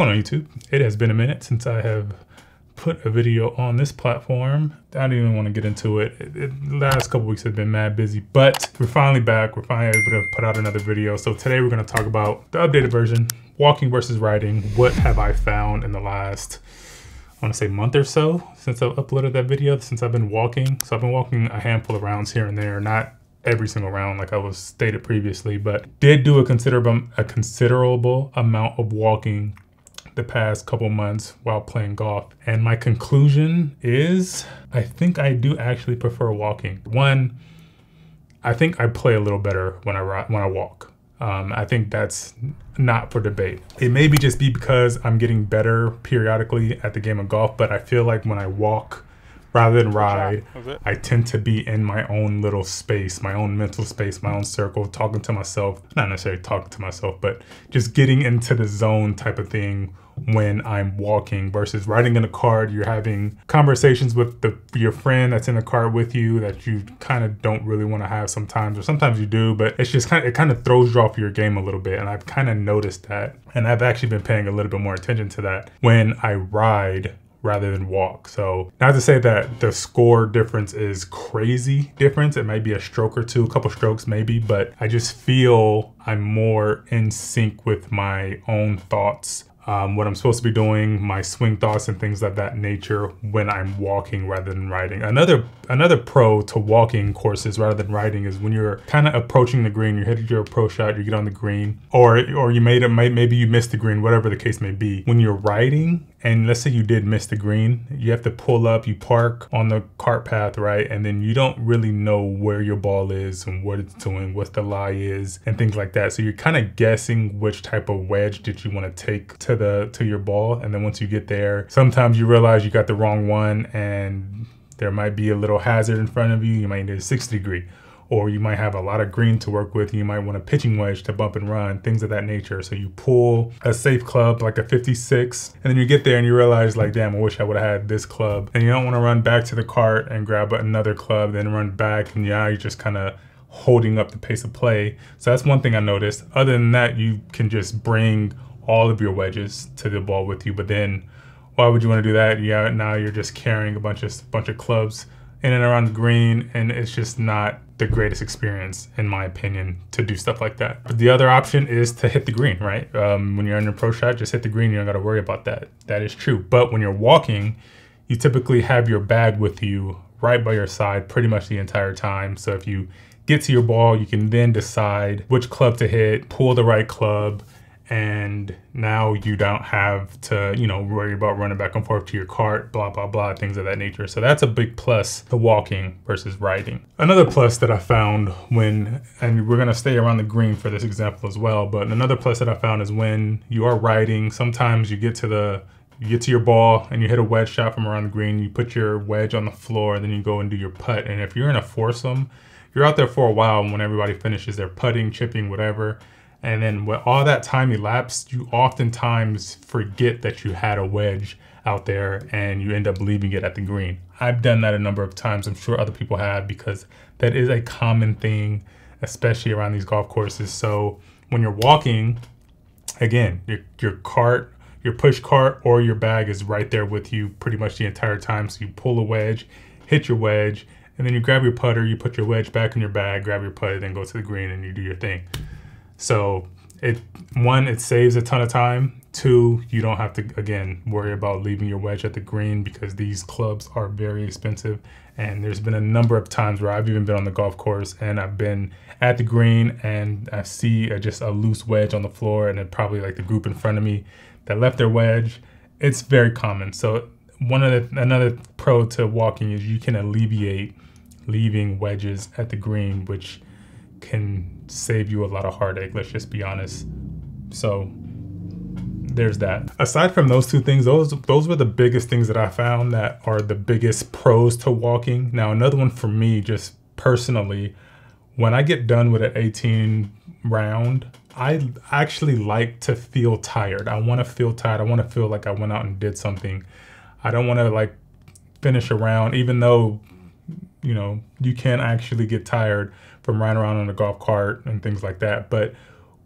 going on, YouTube? It has been a minute since I have put a video on this platform. I don't even want to get into it. The last couple weeks have been mad busy, but we're finally back. We're finally able to put out another video. So today we're going to talk about the updated version, walking versus riding. What have I found in the last, I want to say, month or so since I've uploaded that video, since I've been walking. So I've been walking a handful of rounds here and there, not every single round like I was stated previously, but did do a considerable amount of walking the past couple months while playing golf. And my conclusion is I think I do actually prefer walking. One, I think I play a little better when I walk. I think that's not for debate. It may just be because I'm getting better periodically at the game of golf, but I feel like when I walk rather than ride, I tend to be in my own little space, my own mental space, my own circle, talking to myself. Not necessarily talking to myself, but just getting into the zone type of thing when I'm walking versus riding in a cart. You're having conversations with your friend that's in the cart with you that you kind of don't really want to have sometimes, or sometimes you do, but it's just it kind of throws you off your game a little bit. And I've kind of noticed that. And I've actually been paying a little bit more attention to that when I ride rather than walk. So not to say that the score difference is crazy difference. It might be a stroke or two, a couple strokes maybe, but I just feel I'm more in sync with my own thoughts, what I'm supposed to be doing, my swing thoughts and things of that nature when I'm walking rather than riding. Another pro to walking courses rather than riding is when you're kind of approaching the green, you hit your approach shot, you get on the green, or you maybe you missed the green, whatever the case may be. When you're riding, and let's say you did miss the green, you have to pull up, you park on the cart path, right? And then you don't really know where your ball is and what it's doing, what the lie is, and things like that. So you're kind of guessing which type of wedge did you want to take to your ball. And then once you get there, sometimes you realize you got the wrong one and there might be a little hazard in front of you. You might need a 60 degree. Or you might have a lot of green to work with. You might want a pitching wedge to bump and run, things of that nature. So you pull a safe club like a 56, and then you get there and you realize like, damn, I wish I would have had this club. And you don't want to run back to the cart and grab another club, then run back, and you're just kind of holding up the pace of play. So that's one thing I noticed. Other than that, you can just bring all of your wedges to the ball with you. But then why would you want to do that? Yeah, now you're just carrying a bunch of clubs in and around the green, and it's just not the greatest experience, in my opinion, to do stuff like that. But the other option is to hit the green, right? When you're in your pro shot, just hit the green. You don't got to worry about that. That is true. But when you're walking, you typically have your bag with you right by your side pretty much the entire time. So if you get to your ball, you can then decide which club to hit, pull the right club, and now you don't have to, worry about running back and forth to your cart, blah, blah, blah, things of that nature. So that's a big plus to walking versus riding. Another plus that I found and we're gonna stay around the green for this example as well, but another plus that I found is when you are riding, sometimes you get to your ball and you hit a wedge shot from around the green, you put your wedge on the floor, and then you go and do your putt. And if you're in a foursome, you're out there for a while, and when everybody finishes their putting, chipping, whatever, and then when all that time elapsed, you oftentimes forget that you had a wedge out there and you end up leaving it at the green. I've done that a number of times. I'm sure other people have, because that is a common thing, especially around these golf courses. So when you're walking, again, your cart, your push cart or your bag is right there with you pretty much the entire time. So you pull a wedge, hit your wedge, and then you grab your putter, you put your wedge back in your bag, grab your putter, then go to the green and you do your thing. So one, it saves a ton of time. Two, you don't have to, again, worry about leaving your wedge at the green, because these clubs are very expensive. And there's been a number of times where I've even been on the golf course and I've been at the green and I see just a loose wedge on the floor, and then probably like the group in front of me that left their wedge. It's very common. So another pro to walking is you can alleviate leaving wedges at the green, which can save you a lot of heartache, let's just be honest. So there's that. Aside from those two things, those were the biggest things that I found that are the biggest pros to walking. Now, another one for me, just personally, when I get done with an 18 round, I actually like to feel tired. I want to feel tired. I want to feel like I went out and did something. I don't want to like finish a round, even though, you can actually get tired from riding around on a golf cart and things like that. But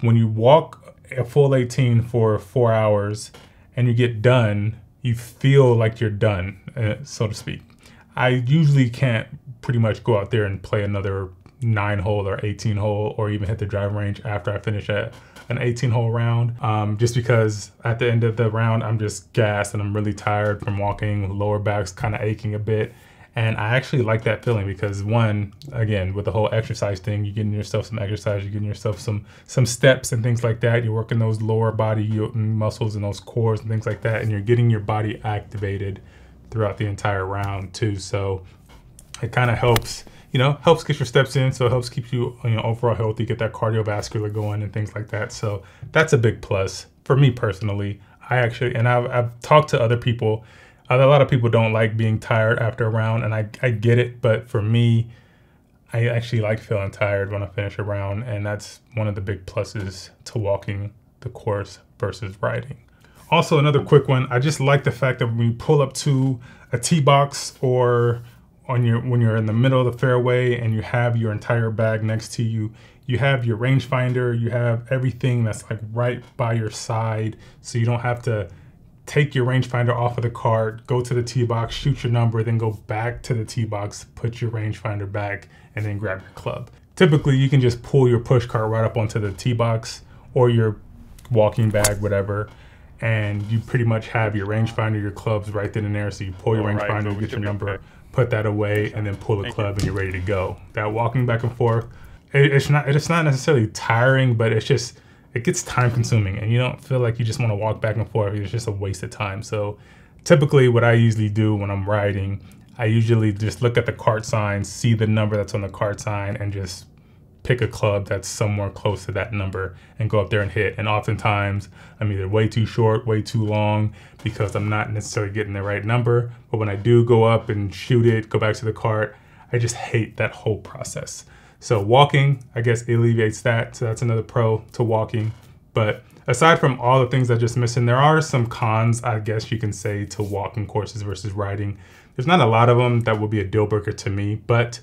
when you walk a full 18 for 4 hours and you get done, you feel like you're done, so to speak. I usually can't pretty much go out there and play another 9-hole or 18-hole or even hit the driving range after I finish an 18-hole round, just because at the end of the round, I'm just gassed and I'm really tired from walking, lower back's kind of aching a bit. And I actually like that feeling because one, again, with the whole exercise thing, you're getting yourself some exercise, you're getting yourself some steps and things like that. You're working those lower body muscles and those cores and things like that. And you're getting your body activated throughout the entire round too. So it kind of helps, helps get your steps in. So it helps keep you, overall healthy, get that cardiovascular going and things like that. So that's a big plus for me personally. I've talked to other people. A lot of people don't like being tired after a round, and I get it, but for me, I actually like feeling tired when I finish a round, and that's one of the big pluses to walking the course versus riding. Also, another quick one, I just like the fact that when you pull up to a tee box or when you're in the middle of the fairway and you have your entire bag next to you, you have your rangefinder, you have everything that's like right by your side, so you don't have to take your rangefinder off of the cart, go to the tee box, shoot your number, then go back to the tee box, put your rangefinder back, and then grab your club. Typically, you can just pull your push cart right up onto the tee box or your walking bag, whatever, and you pretty much have your rangefinder, your clubs right then and there. So you pull your rangefinder, get your number, put that away, and then pull the club, and you're ready to go. That walking back and forth, it's not necessarily tiring, but it gets time consuming and you don't feel like you just want to walk back and forth. It's just a waste of time. So typically what I usually do when I'm riding, I usually just look at the cart sign, see the number that's on the cart sign, and just pick a club that's somewhere close to that number and go up there and hit. And oftentimes I'm either way too short, way too long, because I'm not necessarily getting the right number. But when I do go up and shoot it, go back to the cart, I just hate that whole process. So walking, I guess, alleviates that. So that's another pro to walking. But aside from all the things I just mentioned, there are some cons, I guess you can say, to walking courses versus riding. There's not a lot of them that will be a deal breaker to me. But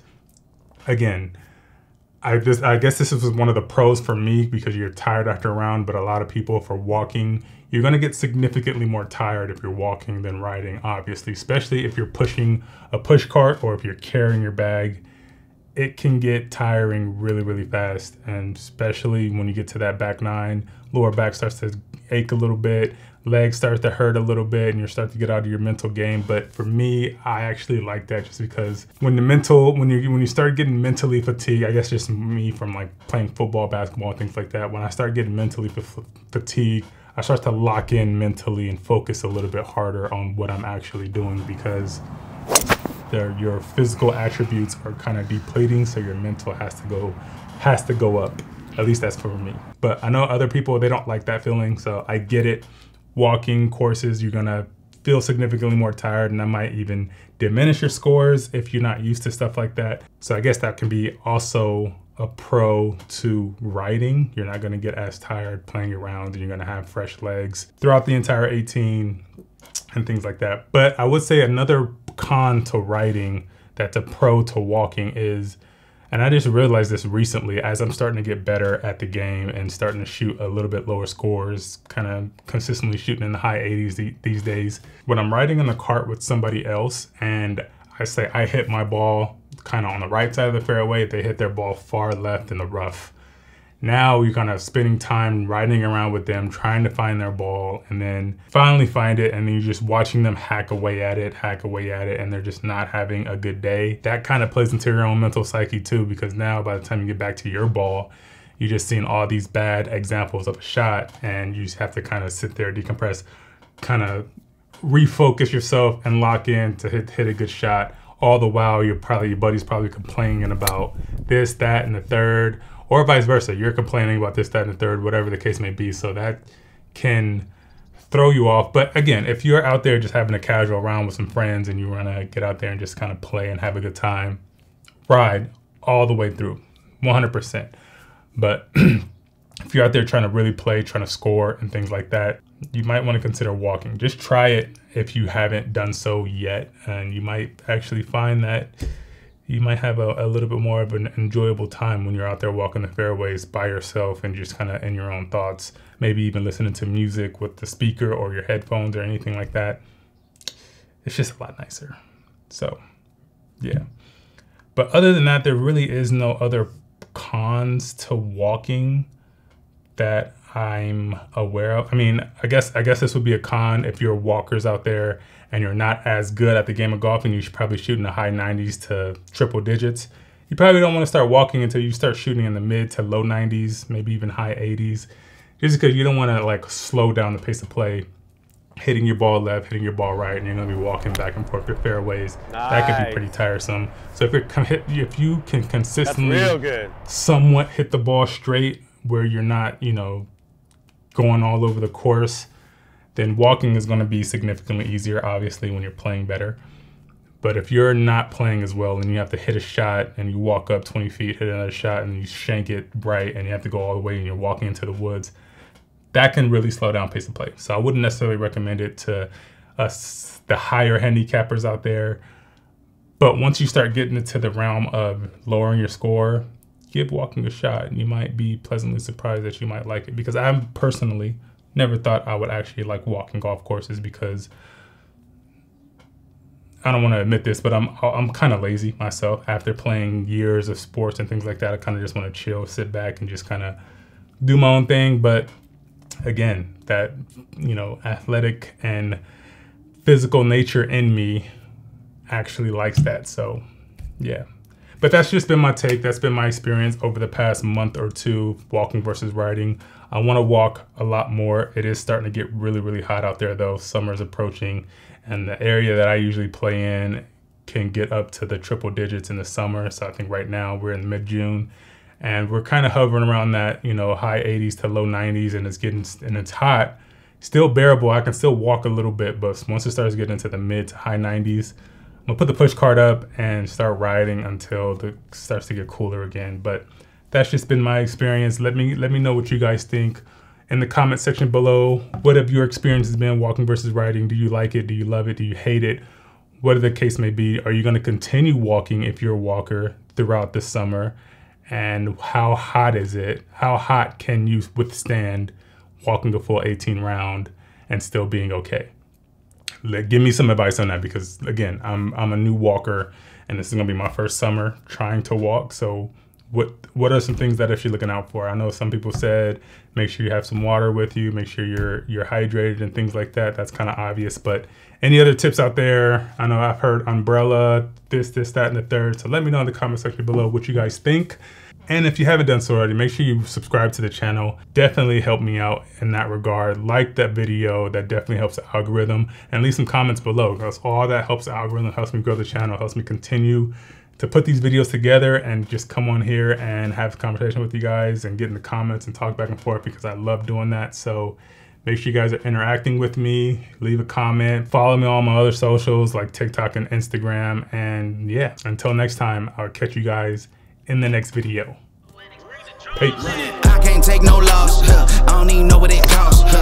again, I guess this is one of the pros for me because you're tired after a round. But a lot of people, for walking, you're going to get significantly more tired if you're walking than riding, obviously, especially if you're pushing a push cart or if you're carrying your bag. It can get tiring really, really fast. And especially when you get to that back nine, lower back starts to ache a little bit, legs start to hurt a little bit, and you start to get out of your mental game. But for me, I actually like that just because when you start getting mentally fatigued, I guess just me from like playing football, basketball, things like that, when I start getting mentally fatigued, I start to lock in mentally and focus a little bit harder on what I'm actually doing because your physical attributes are kind of depleting, so your mental has to go up. At least that's for me. But I know other people, they don't like that feeling, so I get it. Walking courses, you're gonna feel significantly more tired, and that might even diminish your scores if you're not used to stuff like that. So I guess that can be also a pro to riding. You're not gonna get as tired playing your rounds, and you're gonna have fresh legs throughout the entire 18 and things like that. But I would say another con to riding that's a pro to walking is, and I just realized this recently as I'm starting to get better at the game and starting to shoot a little bit lower scores, kind of consistently shooting in the high 80s these days. When I'm riding in the cart with somebody else and I hit my ball kind of on the right side of the fairway, they hit their ball far left in the rough. Now you're kind of spending time riding around with them, trying to find their ball, and then finally find it, and then you're just watching them hack away at it, and they're just not having a good day. That kind of plays into your own mental psyche too, because now by the time you get back to your ball, you're just seeing all these bad examples of a shot, and you just have to kind of sit there, decompress, kind of refocus yourself and lock in to hit a good shot. All the while, your buddy's probably complaining about this, that, and the third, or vice versa. You're complaining about this, that, and the third, whatever the case may be. So that can throw you off. But again, if you're out there just having a casual round with some friends and you want to get out there and just kind of play and have a good time, ride all the way through, 100%. But if you're out there trying to really play, trying to score and things like that, you might want to consider walking. Just try it if you haven't done so yet. And you might actually find that you might have a little bit more of an enjoyable time when you're out there walking the fairways by yourself and just kind of in your own thoughts. maybe even listening to music with the speaker or your headphones or anything like that. It's just a lot nicer. So yeah, but other than that, there really is no other cons to walking that I'm aware of. I mean, I guess this would be a con if you're walkers out there and you're not as good at the game of golf and you should probably shoot in the high 90s to triple digits. You probably don't want to start walking until you start shooting in the mid to low 90s, maybe even high 80s, just because you don't want to like slow down the pace of play, hitting your ball left, hitting your ball right, and you're going to be walking back and forth to fairways. Nice. That can be pretty tiresome. So if you can consistently somewhat hit the ball straight where you're not, you know, going all over the course, then walking is going to be significantly easier, obviously, when you're playing better. But if you're not playing as well and you have to hit a shot and you walk up 20 feet, hit another shot, and you shank it right, and you have to go all the way and you're walking into the woods, that can really slow down pace of play. So I wouldn't necessarily recommend it to us, the higher handicappers out there. But once you start getting into the realm of lowering your score, give walking a shot, and you might be pleasantly surprised that you might like it. Because I personally never thought I would actually like walking golf courses, because I don't want to admit this, but I'm kind of lazy myself. After playing years of sports and things like that, I kind of just want to chill, sit back, and just kind of do my own thing. But again, that, you know, athletic and physical nature in me actually likes that. So yeah, but that's just been my take. That's been my experience over the past month or two, walking versus riding. I want to walk a lot more. It is starting to get really, really hot out there though. Summer's approaching, and the area that I usually play in can get up to the triple digits in the summer. So I think right now we're in mid-June, and we're kind of hovering around that, you know, high 80s to low 90s, and it's hot, still bearable. I can still walk a little bit, but once it starts getting into the mid to high 90s, I'm gonna put the push cart up and start riding until it starts to get cooler again. But that's just been my experience. Let me know what you guys think in the comment section below. What have your experiences been walking versus riding? Do you like it? Do you love it? Do you hate it? Whatever the case may be, are you gonna continue walking if you're a walker throughout the summer? And how hot is it? How hot can you withstand walking a full 18 round and still being okay? Give me some advice on that, because again, I'm a new walker and this is gonna be my first summer trying to walk. So what are some things that I should be looking out for? I know some people said make sure you have some water with you, make sure you're hydrated and things like that. That's kind of obvious, but any other tips out there? I know I've heard umbrella, this, that, and the third. So let me know in the comment section below what you guys think. And if you haven't done so already, make sure you subscribe to the channel. Definitely help me out in that regard. Like that video, that definitely helps the algorithm. And leave some comments below, because all that helps the algorithm, helps me grow the channel, helps me continue to put these videos together and just come on here and have a conversation with you guys and get in the comments and talk back and forth, because I love doing that. So make sure you guys are interacting with me. Leave a comment. Follow me on all my other socials like TikTok and Instagram. And yeah, until next time, I'll catch you guys in the next video. Peace. I can't take no loss. I don't even know what it costs.